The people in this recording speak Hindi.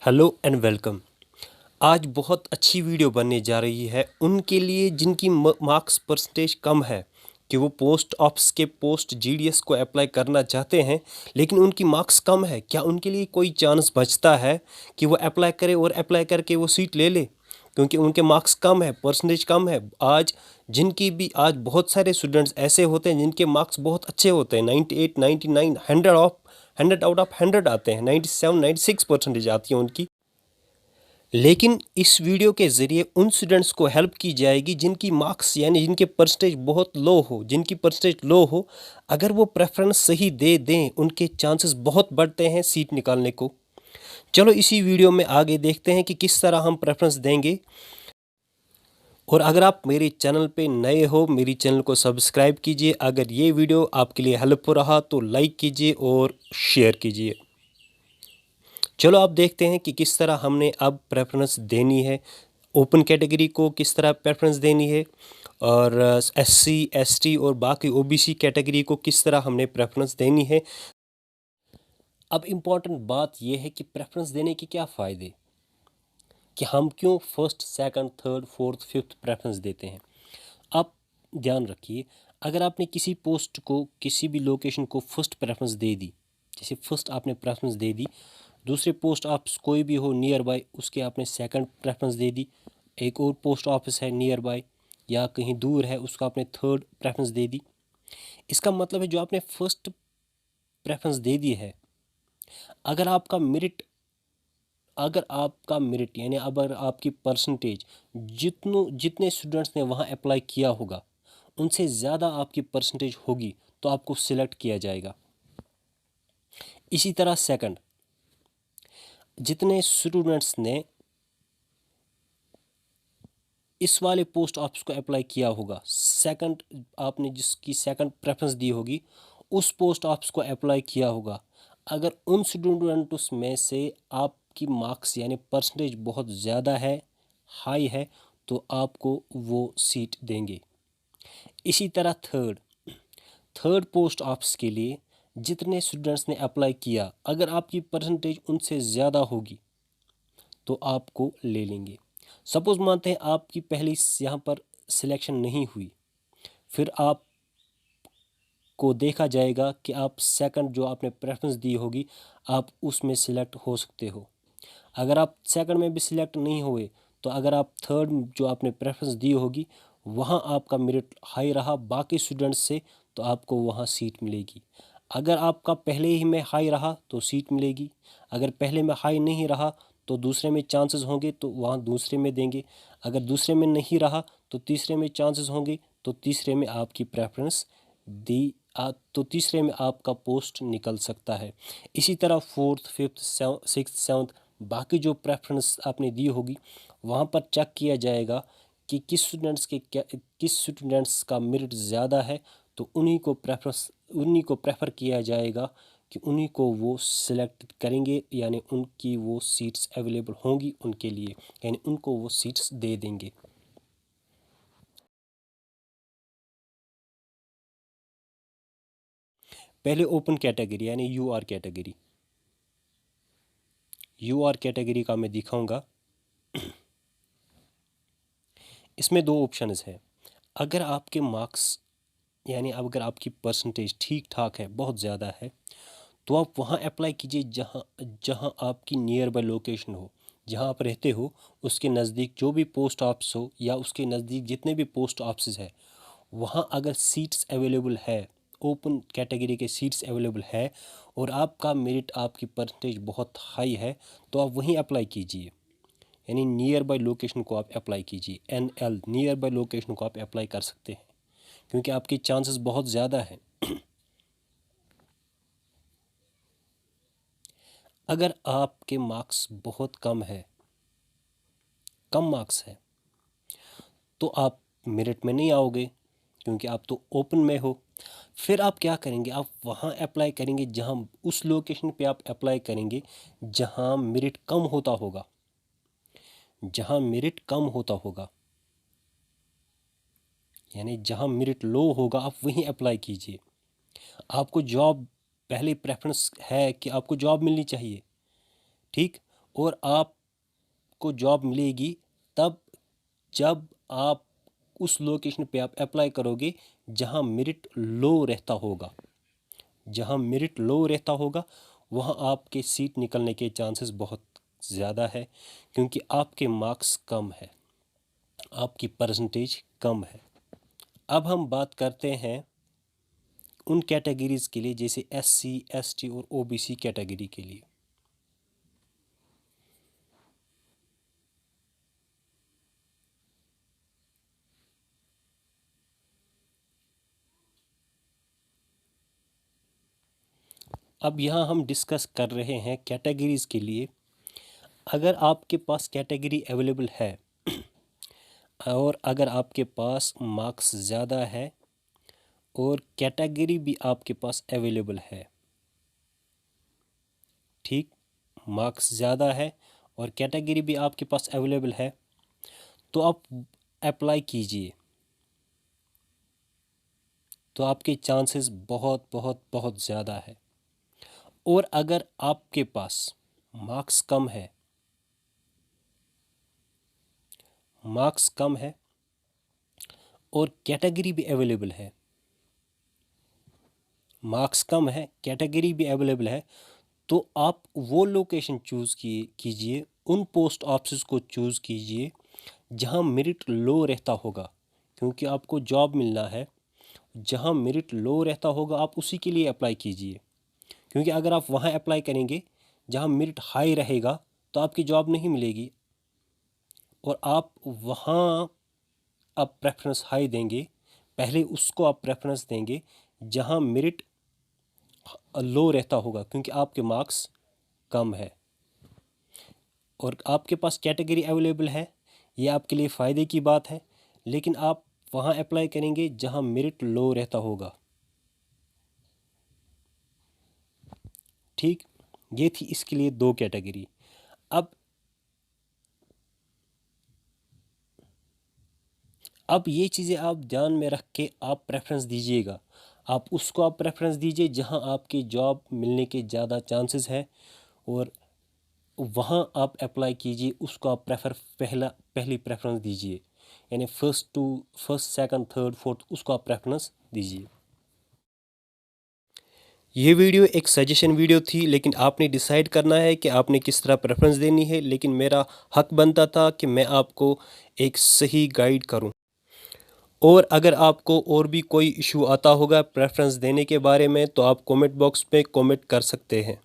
Hello and welcome. आज बहुत अच्छी वीडियो बनने जा रही है उनके लिए जिनकी मार्क्स परसेंटेज कम है कि वो पोस्ट ऑफिस के पोस्ट जीडीएस को अप्लाई करना चाहते हैं लेकिन उनकी मार्क्स कम है। क्या उनके लिए कोई चांस बचता है कि वो अप्लाई करे और अप्लाई करके वो सीट ले ले, क्योंकि उनके मार्क्स कम है, परसेंटेज कम है। आज बहुत सारे स्टूडेंट्स ऐसे होते हैं जिनके मार्क्स बहुत अच्छे होते हैं, 98, 99, 100 आउट ऑफ 100 आते हैं, 97, 96 परसेंटेज आती है उनकी। लेकिन इस वीडियो के ज़रिए उन स्टूडेंट्स को हेल्प की जाएगी जिनकी मार्क्स यानी जिनके परसेंटेज बहुत लो हो, जिनकी परसेंटेज लो हो। अगर वो प्रेफरेंस सही दे दें उनके चांसेस बहुत बढ़ते हैं सीट निकालने को। चलो इसी वीडियो में आगे देखते हैं कि किस तरह हम प्रेफरेंस देंगे। और अगर आप मेरे चैनल पे नए हो, मेरी चैनल को सब्सक्राइब कीजिए। अगर ये वीडियो आपके लिए हेल्पफुल रहा तो लाइक कीजिए और शेयर कीजिए। चलो अब देखते हैं कि किस तरह हमने अब प्रेफरेंस देनी है, ओपन कैटेगरी को किस तरह प्रेफरेंस देनी है और एससी एसटी और बाकी ओबीसी कैटेगरी को किस तरह हमने प्रेफरेंस देनी है। अब इम्पॉर्टेंट बात यह है कि प्रेफरेंस देने के क्या फ़ायदे, कि हम क्यों first second third fourth fifth preference देते हैं। आप ध्यान रखिए, अगर आपने किसी पोस्ट को किसी भी लोकेशन को फर्स्ट प्रेफरेंस दे दी, जैसे फर्स्ट आपने प्रेफरेंस दे दी, दूसरे पोस्ट ऑफिस कोई भी हो नियर बाय उसके आपने सेकंड प्रेफरेंस दे दी, एक और पोस्ट ऑफिस है नियर बाय या कहीं दूर है उसका आपने थर्ड प्रेफरेंस दे दी। इसका मतलब है जो आपने फर्स्ट प्रेफरेंस दे दी है, अगर आपका मेरिट यानी अगर आपकी परसेंटेज जितने स्टूडेंट्स ने वहाँ अप्लाई किया होगा उनसे ज़्यादा आपकी परसेंटेज होगी तो आपको सिलेक्ट किया जाएगा। इसी तरह सेकंड, जितने स्टूडेंट्स ने इस वाले पोस्ट ऑफिस को अप्लाई किया होगा, सेकंड आपने जिसकी सेकंड प्रेफरेंस दी होगी उस पोस्ट ऑफिस को अप्लाई किया होगा, अगर उन स्टूडेंट्स में से आपकी मार्क्स यानी परसेंटेज बहुत ज़्यादा है, हाई है, तो आपको वो सीट देंगे। इसी तरह थर्ड पोस्ट ऑफिस के लिए जितने स्टूडेंट्स ने अप्लाई किया, अगर आपकी परसेंटेज उनसे ज़्यादा होगी तो आपको ले लेंगे। सपोज़ मानते हैं आपकी पहली यहाँ पर सिलेक्शन नहीं हुई, फिर आप को देखा जाएगा कि आप सेकंड जो आपने प्रेफरेंस दी होगी आप उसमें सिलेक्ट हो सकते हो। अगर आप सेकंड में भी सिलेक्ट नहीं हुए तो अगर आप थर्ड जो आपने प्रेफरेंस दी होगी वहाँ आपका मेरिट हाई रहा बाकी स्टूडेंट्स से तो आपको वहाँ सीट मिलेगी। अगर आपका पहले ही में हाई रहा तो सीट मिलेगी, अगर पहले में हाई नहीं रहा तो दूसरे में चांसेस होंगे तो वहाँ दूसरे में देंगे, अगर दूसरे में नहीं रहा तो तीसरे में चांसेस होंगे तो तीसरे में आपकी प्रेफरेंस दी तो तीसरे में आपका पोस्ट निकल सकता है। इसी तरह फोर्थ फिफ्थ सिक्स्थ सेवन्थ बाकी जो प्रेफरेंस आपने दी होगी वहाँ पर चेक किया जाएगा कि किस स्टूडेंट्स का मेरिट ज़्यादा है, तो उन्हीं को प्रेफर किया जाएगा कि उन्हीं को वो सिलेक्ट करेंगे, यानी उनकी वो सीट्स अवेलेबल होंगी उनके लिए, यानी उनको वो सीट्स दे देंगे। पहले ओपन कैटेगरी यानी यूआर कैटेगरी का मैं दिखाऊंगा। इसमें दो ऑप्शंस है। अगर आपके मार्क्स यानी अगर आपकी परसेंटेज ठीक ठाक है, बहुत ज़्यादा है, तो आप वहाँ अप्लाई कीजिए जहाँ जहाँ आपकी नियर बाय लोकेशन हो, जहाँ आप रहते हो उसके नज़दीक जो भी पोस्ट ऑफिस हो या उसके नज़दीक जितने भी पोस्ट ऑफिस है वहाँ अगर सीट्स अवेलेबल है, ओपन कैटेगरी के सीट्स अवेलेबल है और आपका मेरिट आपकी परसेंटेज बहुत हाई है तो आप वहीं अप्लाई कीजिए, यानी नियर बाय लोकेशन को आप अप्लाई कीजिए। NL नियर बाय लोकेशन को आप अप्लाई कर सकते हैं क्योंकि आपके चांसेस बहुत ज़्यादा हैं। अगर आपके मार्क्स बहुत कम मार्क्स है तो आप मेरिट में नहीं आओगे क्योंकि आप तो ओपन में हो। फिर आप क्या करेंगे, आप वहाँ अप्लाई करेंगे जहाँ उस लोकेशन पे आप अप्लाई करेंगे जहाँ मेरिट कम होता होगा, यानी जहाँ मेरिट लो होगा आप वहीं अप्लाई कीजिए। आपको जॉब पहले प्रेफरेंस है कि आपको जॉब मिलनी चाहिए, ठीक। और आपको जॉब मिलेगी तब जब आप उस लोकेशन पे आप अप्लाई करोगे जहां मेरिट लो रहता होगा। जहां मेरिट लो रहता होगा वहां आपके सीट निकलने के चांसेस बहुत ज़्यादा है, क्योंकि आपके मार्क्स कम है, आपकी परसेंटेज कम है। अब हम बात करते हैं उन कैटेगरीज़ के लिए जैसे SC, ST और OBC कैटेगरी के लिए। अब यहाँ हम डिस्कस कर रहे हैं कैटेगरीज़ के लिए। अगर आपके पास कैटेगरी अवेलेबल है और अगर आपके पास मार्क्स ज़्यादा है और कैटेगरी भी आपके पास अवेलेबल है, ठीक, मार्क्स ज़्यादा है और कैटेगरी भी आपके पास अवेलेबल है, तो आप अप्लाई कीजिए, तो आपके चांसेस बहुत बहुत बहुत ज़्यादा है। और अगर आपके पास मार्क्स कम है, मार्क्स कम है और कैटेगरी भी अवेलेबल है, मार्क्स कम है कैटेगरी भी अवेलेबल है, तो आप वो लोकेशन चूज़ कीजिए, उन पोस्ट ऑफिस को चूज़ कीजिए जहां मेरिट लो रहता होगा, क्योंकि आपको जॉब मिलना है। जहां मेरिट लो रहता होगा आप उसी के लिए अप्लाई कीजिए, क्योंकि अगर आप वहां अप्लाई करेंगे जहां मेरिट हाई रहेगा तो आपकी जॉब नहीं मिलेगी, और आप वहां आप प्रेफरेंस हाई देंगे, पहले उसको आप प्रेफरेंस देंगे जहां मेरिट लो रहता होगा, क्योंकि आपके मार्क्स कम है और आपके पास कैटेगरी अवेलेबल है। ये आपके लिए फ़ायदे की बात है, लेकिन आप वहाँ अप्लाई करेंगे जहाँ मेरिट लो रहता होगा। ठीक, ये थी इसके लिए 2 कैटेगरी। अब ये चीज़ें आप ध्यान में रख के आप प्रेफरेंस दीजिएगा। आप उसको आप प्रेफरेंस दीजिए जहाँ आपकी जॉब मिलने के ज़्यादा चांसेस है, और वहाँ आप अप्लाई कीजिए, उसको आप पहली प्रेफरेंस दीजिए, यानी फर्स्ट सेकंड थर्ड फोर्थ उसको आप प्रेफरेंस दीजिए। ये वीडियो एक सजेशन वीडियो थी, लेकिन आपने डिसाइड करना है कि आपने किस तरह प्रेफरेंस देनी है, लेकिन मेरा हक बनता था कि मैं आपको एक सही गाइड करूं। और अगर आपको और भी कोई इशू आता होगा प्रेफरेंस देने के बारे में, तो आप कमेंट बॉक्स में कमेंट कर सकते हैं।